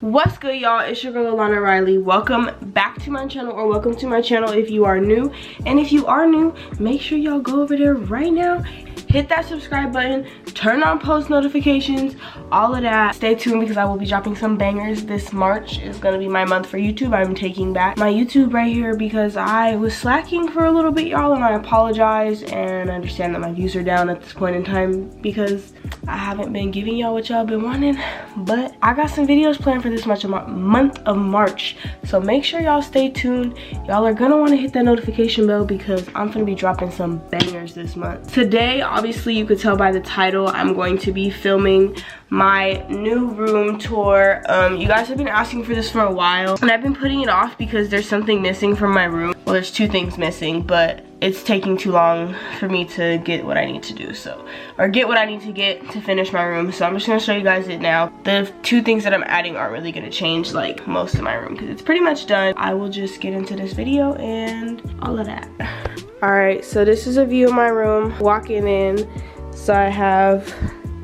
What's good, y'all? It's your girl Lannah Riley. Welcome back to my channel, or welcome to my channel if you are new. And if you are new, make sure y'all go over there right now, hit that subscribe button, turn on post notifications, all of that. Stay tuned because I will be dropping some bangers. This March is gonna be my month for YouTube. I'm taking back my YouTube right here because I was slacking for a little bit, y'all, and I apologize and understand that my views are down at this point in time because I haven't been giving y'all what y'all been wanting. But I got some videos planned for this month of March, so make sure y'all stay tuned. Y'all are gonna want to hit that notification bell because I'm gonna be dropping some bangers this month. Today, obviously you could tell by the title, I'm going to be filming my new room tour. You guys have been asking for this for a while and I've been putting it off because there's something missing from my room. Well, there's two things missing, but it's taking too long for me to get what I need to do, or get what I need to get to finish my room. So I'm just gonna show you guys it now. The two things that I'm adding aren't really gonna change like most of my room because it's pretty much done. I will just get into this video and all of that. All right, so this is a view of my room walking in. So I have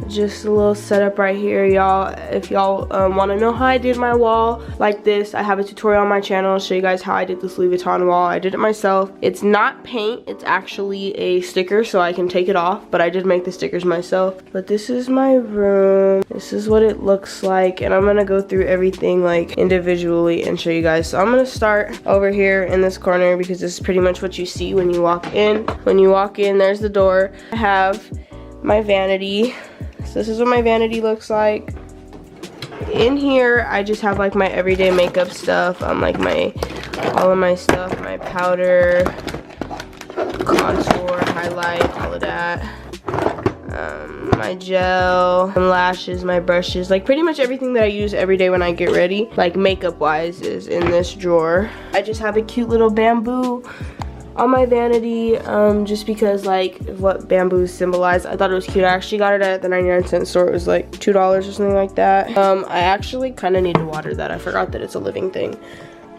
just a little setup right here, y'all. If y'all want to know how I did my wall like this, I have a tutorial on my channel. I'll show you guys how I did this Louis Vuitton wall. I did it myself. It's not paint, it's actually a sticker, so I can take it off, but I did make the stickers myself. But this is my room. This is what it looks like, and I'm gonna go through everything like individually and show you guys. So I'm gonna start over here in this corner because this is pretty much what you see when you walk in. When you walk in, there's the door. I have my vanity. So this is what my vanity looks like. In here, I just have like my everyday makeup stuff. Like all of my stuff, my powder, contour, highlight, all of that. My gel, my lashes, my brushes, like pretty much everything that I use every day when I get ready, like makeup wise, is in this drawer. I just have a cute little bamboo on my vanity, just because like what bamboo symbolize. I thought it was cute. I actually got it at the 99-cent store. It was like $2 or something like that. I actually kind of need to water that. I forgot that it's a living thing.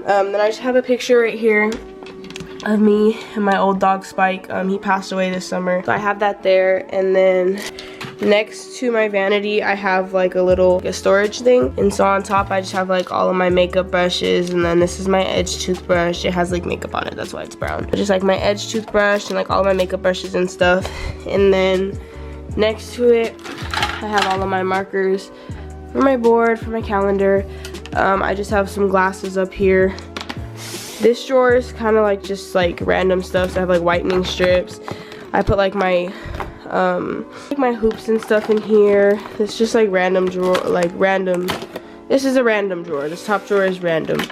Then I just have a picture right here of me and my old dog Spike. He passed away this summer, so I have that there. And then next to my vanity, I have like a storage thing, and so on top I just have like all of my makeup brushes, and then this is my edge toothbrush. It has like makeup on it, that's why it's brown. But just like my edge toothbrush and like all of my makeup brushes and stuff. And then next to it, I have all of my markers for my board, for my calendar. I just have some glasses up here. This drawer is kind of like just like random stuff. So I have like whitening strips. I put like my hoops and stuff in here. It's just like random drawer, like random. This is a random drawer. This top drawer is random.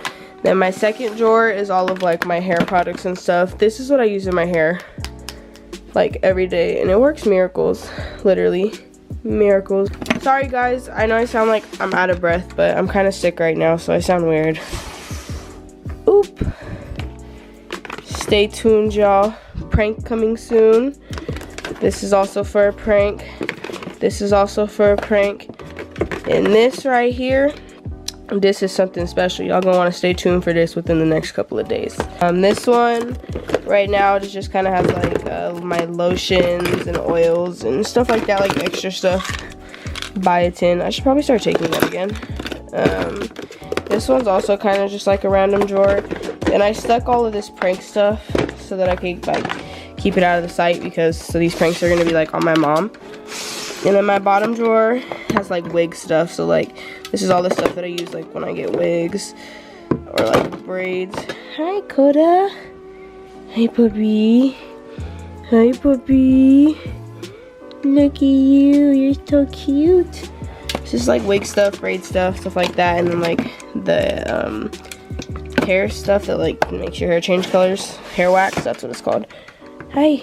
Then my second drawer is all of like my hair products and stuff. This is what I use in my hair like every day, and it works miracles, literally miracles. Sorry guys, I know I sound like I'm out of breath, but I'm kind of sick right now, so I sound weird. Oop. Stay tuned, y'all. Prank coming soon. This is also for a prank. This is also for a prank. And this right here, this is something special. Y'all gonna want to stay tuned for this within the next couple of days. This one right now just kind of has like my lotions and oils and stuff like that, like extra stuff. Biotin. I should probably start taking that again. This one's also kind of just like a random drawer. And I stuck all of this prank stuff so that I could like keep it out of the sight, because so these pranks are gonna be like on my mom. And then my bottom drawer has like wig stuff. So like this is all the stuff that I use like when I get wigs or like braids. Hi Coda. Hi puppy. Hi puppy. Look at you, you're so cute. It's just like wig stuff, braid stuff like that, and then like the hair stuff that like makes your hair change colors. Hair wax, that's what it's called. Hi.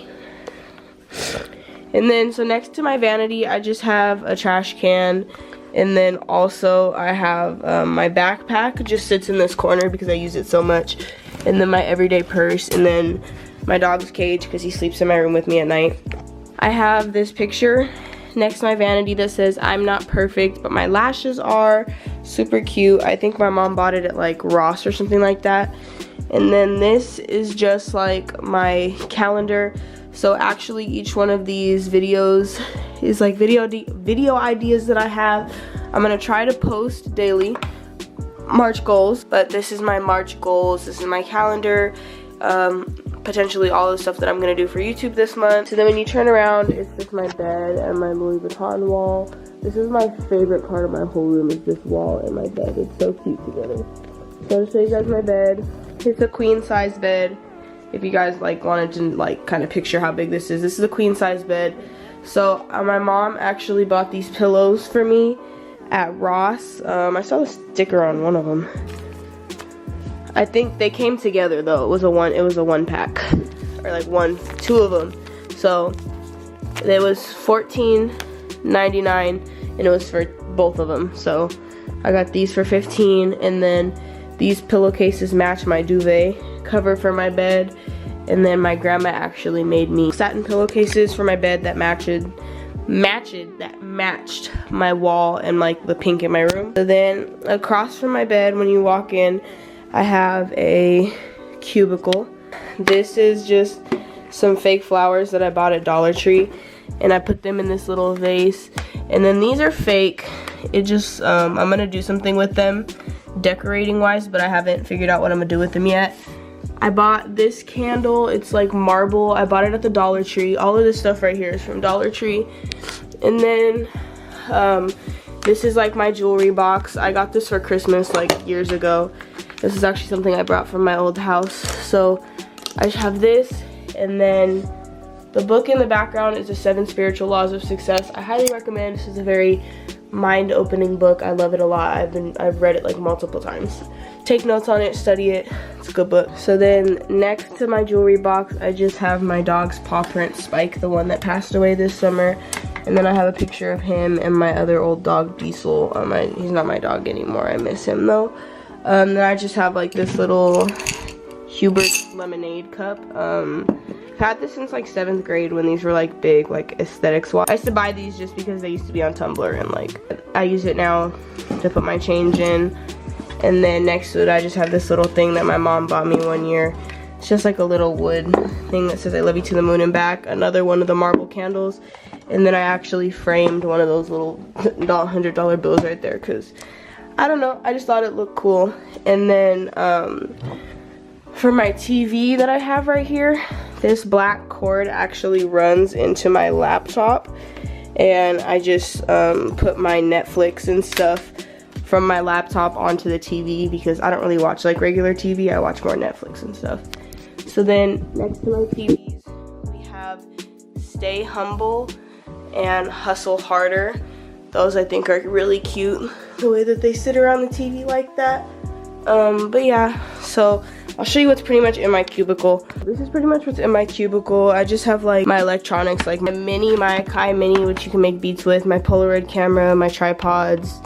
And then so next to my vanity, I just have a trash can, and then also I have my backpack just sits in this corner because I use it so much, and then my everyday purse, and then my dog's cage because he sleeps in my room with me at night. I have this picture next to my vanity that says I'm not perfect, but my lashes are super cute. I think my mom bought it at like Ross or something like that. And then this is just like my calendar. So actually each one of these videos is like video ideas that I have. I'm gonna try to post daily. March goals, but this is my March goals. This is my calendar. Potentially all the stuff that I'm gonna do for YouTube this month. So then when you turn around, it's just my bed and my Louis Vuitton wall. This is my favorite part of my whole room, is this wall and my bed. It's so cute together. So I'll show you guys my bed. It's a queen size bed. If you guys like wanted to like kind of picture how big this is a queen size bed. So my mom actually bought these pillows for me at Ross. I saw the sticker on one of them. I think they came together though. It was a one pack, or like two of them. So it was $14.99 and it was for both of them. So I got these for $15, and then these pillowcases match my duvet cover for my bed. And then my grandma actually made me satin pillowcases for my bed that matched my wall and like the pink in my room. So then across from my bed, when you walk in, I have a cubicle. This is just some fake flowers that I bought at Dollar Tree, and I put them in this little vase. And then these are fake. It just I'm gonna do something with them decorating wise, but I haven't figured out what I'm gonna do with them yet. I bought this candle. It's like marble. I bought it at the Dollar Tree. All of this stuff right here is from Dollar Tree. And then this is like my jewelry box. I got this for Christmas like years ago. This is actually something I brought from my old house. So I have this, and then the book in the background is the 7 Spiritual Laws of Success. I highly recommend. This is a very mind-opening book. I love it a lot. I've read it like multiple times. Take notes on it, study it. It's a good book. So then next to my jewelry box, I just have my dog's paw print, Spike, the one that passed away this summer. And then I have a picture of him and my other old dog, Diesel. He's not my dog anymore. I miss him though. Then I just have like this little Hubert's lemonade cup. I've had this since like 7th grade when these were like big, like aesthetics. I used to buy these just because they used to be on Tumblr, and like I use it now to put my change in. And then next to it, I just have this little thing that my mom bought me one year. It's just like a little wood thing that says I love you to the moon and back. Another one of the marble candles. And then I actually framed one of those little $100 bills right there, because I don't know, I just thought it looked cool. And then for my TV that I have right here, this black cord actually runs into my laptop, and I just put my Netflix and stuff from my laptop onto the TV, because I don't really watch like regular TV. I watch more Netflix and stuff. So then next to my TVs, we have Stay Humble and Hustle Harder. Those I think are really cute, the way that they sit around the TV like that. But yeah, so I'll show you what's pretty much in my cubicle. This is pretty much what's in my cubicle. I just have like my electronics, like my Kai Mini, which you can make beats with, my Polaroid camera, my tripods,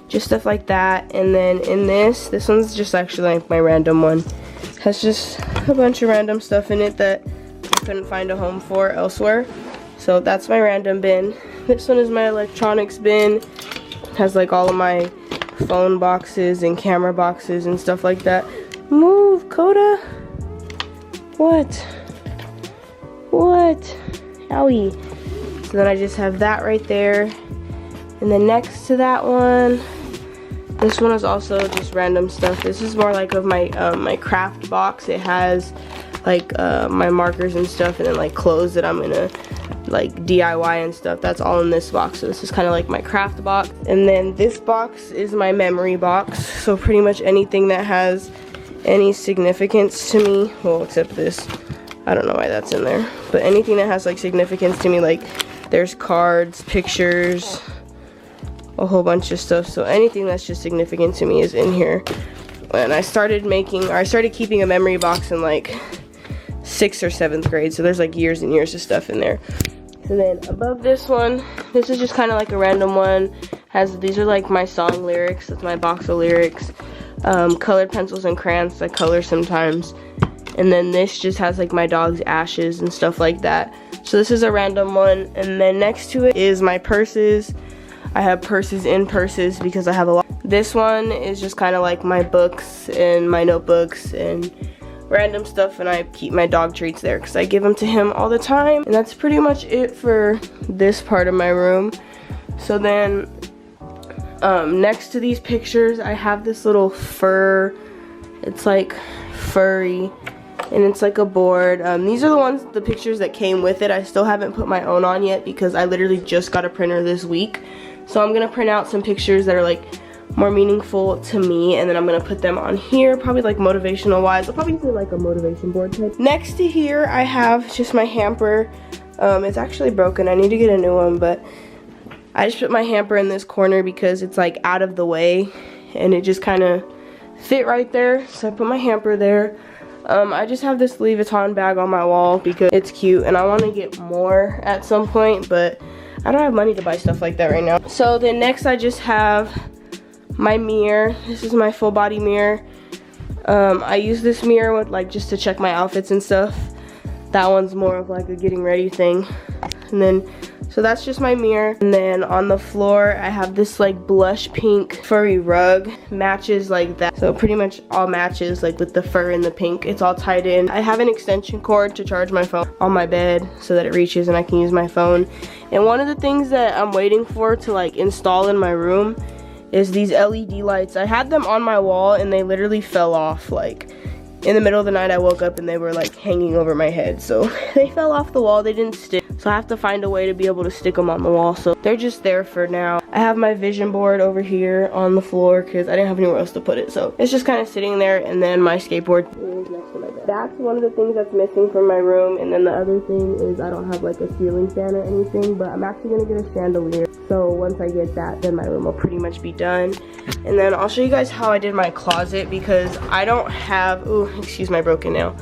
just stuff like that. And then in this one's just actually like my random one. It has just a bunch of random stuff in it that I couldn't find a home for elsewhere. So that's my random bin. This one is my electronics bin. It has like all of my phone boxes and camera boxes and stuff like that. Move, Coda. What? Owie. So then I just have that right there. And then next to that one, this one is also just random stuff. This is more like of my my craft box. It has like my markers and stuff, and then like clothes that I'm gonna like DIY and stuff. That's all in this box. So this is kind of like my craft box. And then this box is my memory box. So pretty much anything that has any significance to me, well, except this, I don't know why that's in there, but anything that has like significance to me, like there's cards, pictures, a whole bunch of stuff. So anything that's just significant to me is in here. And I started keeping a memory box in like 6th or 7th grade, so there's like years and years of stuff in there. So then above this one, this is just kind of like a random one. These are like my song lyrics. That's my box of lyrics. Colored pencils and crayons I color sometimes. And then this just has like my dog's ashes and stuff like that. So this is a random one. And then next to it is my purses. I have purses in purses because I have a lot. This one is just kind of like my books and my notebooks and random stuff, and I keep my dog treats there because I give them to him all the time. And that's pretty much it for this part of my room. So then Next to these pictures, I have this little fur. It's like furry, and it's like a board. These are the pictures that came with it. I still haven't put my own on yet because I literally just got a printer this week. So I'm gonna print out some pictures that are like more meaningful to me, and then I'm gonna put them on here, probably like motivational wise. I'll probably do like a motivation board type. Next to here, I have just my hamper. It's actually broken. I need to get a new one, but I just put my hamper in this corner because it's like out of the way and it just kind of fit right there. So I put my hamper there. I just have this Louis Vuitton bag on my wall because it's cute and I want to get more at some point, but I don't have money to buy stuff like that right now. So then next I just have my mirror. This is my full body mirror. I use this mirror with like just to check my outfits and stuff. That one's more of like a getting ready thing. And then, so that's just my mirror. And then on the floor, I have this like blush pink furry rug. Matches like that. So pretty much all matches like with the fur and the pink. It's all tied in. I have an extension cord to charge my phone on my bed so that it reaches and I can use my phone. And one of the things that I'm waiting for to like install in my room is these LED lights. I had them on my wall and they literally fell off. Like in the middle of the night I woke up and they were like hanging over my head. So they fell off the wall, they didn't stick. So I have to find a way to be able to stick them on the wall. So they're just there for now. I have my vision board over here on the floor because I didn't have anywhere else to put it. So it's just kind of sitting there, and then my skateboard is next to my bed. That's one of the things that's missing from my room. And then the other thing is I don't have like a ceiling fan or anything, but I'm actually gonna get a chandelier. So once I get that, then my room will pretty much be done. And then I'll show you guys how I did my closet because I don't have, ooh, excuse my broken nail.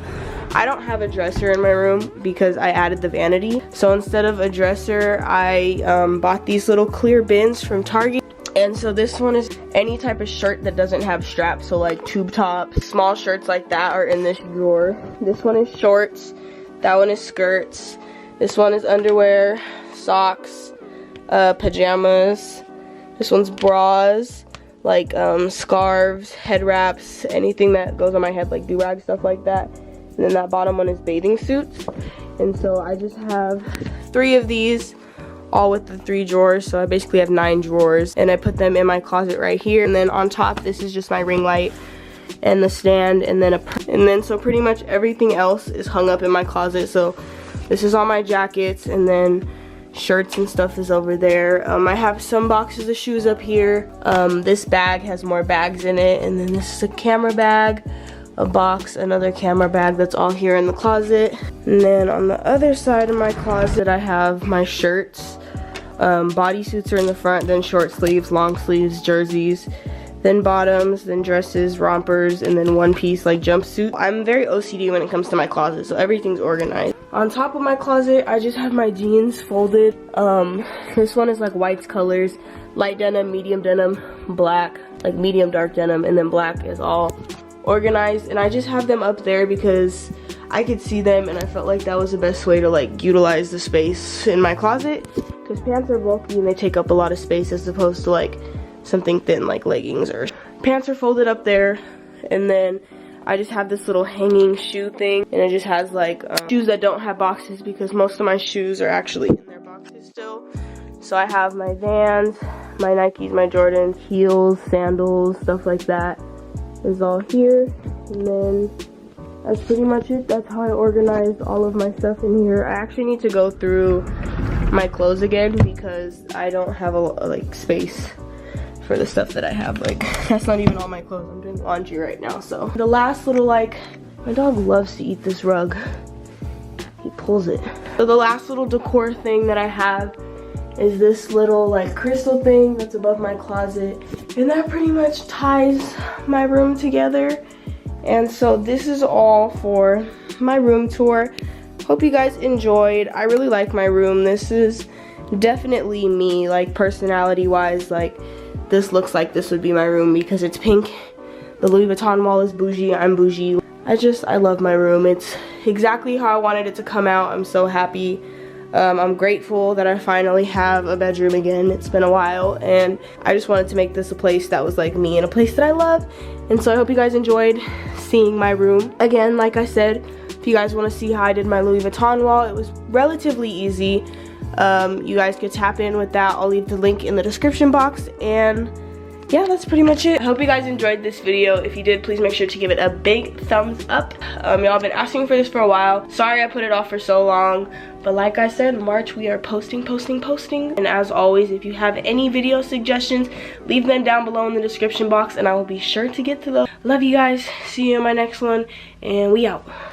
I don't have a dresser in my room because I added the vanity. So instead of a dresser, I bought these little clear bins from Target. And so this one is any type of shirt that doesn't have straps, so like tube top, small shirts like that are in this drawer. This one is shorts, that one is skirts, this one is underwear, socks, pajamas, this one's bras, like scarves, head wraps, anything that goes on my head, like do-rag, stuff like that. And then that bottom one is bathing suits. And so I just have 3 of these, all with the 3 drawers. So I basically have 9 drawers, and I put them in my closet right here. And then on top, this is just my ring light and the stand, and then so pretty much everything else is hung up in my closet. So this is all my jackets, and then shirts and stuff is over there. I have some boxes of shoes up here. This bag has more bags in it, and then this is a camera bag, a box, another camera bag. That's all here in the closet. And then on the other side of my closet, I have my shirts. Bodysuits are in the front, then short sleeves, long sleeves, jerseys, then bottoms, then dresses, rompers, and then one piece like jumpsuit. I'm very OCD when it comes to my closet, so everything's organized. On top of my closet, I just have my jeans folded. This one is like whites colors, light denim, medium denim, black, like medium dark denim, and then black is all organized. And I just have them up there because I could see them, and I felt like that was the best way to like utilize the space in my closet, because pants are bulky and they take up a lot of space as opposed to like something thin like leggings. Or pants are folded up there. And then I just have this little hanging shoe thing, and it just has like shoes that don't have boxes because most of my shoes are actually in their boxes still. So I have my Vans, my Nikes, my Jordans, heels, sandals, stuff like that is all here. And then that's pretty much it. That's how I organized all of my stuff in here. I actually need to go through my clothes again because I don't have a like space for the stuff that I have. Like, that's not even all my clothes. I'm doing laundry right now. So the last little, like, my dog loves to eat this rug. He pulls it. So the last little decor thing that I have is this little like crystal thing that's above my closet, and that pretty much ties my room together. And so this is all for my room tour. Hope you guys enjoyed. I really like my room. This is definitely me, like personality wise. Like, this looks like this would be my room because it's pink. The Louis Vuitton wall is bougie. I'm bougie. I love my room. It's exactly how I wanted it to come out. I'm so happy. I'm grateful that I finally have a bedroom again. It's been a while, and I just wanted to make this a place that was like me and a place that I love. And so I hope you guys enjoyed seeing my room. Again, like I said, if you guys want to see how I did my Louis Vuitton wall, it was relatively easy. You guys could tap in with that. I'll leave the link in the description box. And yeah, that's pretty much it. I hope you guys enjoyed this video. If you did, please make sure to give it a big thumbs up. Y'all have been asking for this for a while. Sorry I put it off for so long, but like I said, March we are posting. And as always, if you have any video suggestions, leave them down below in the description box and I will be sure to get to those. Love you guys. See you in my next one, and we out.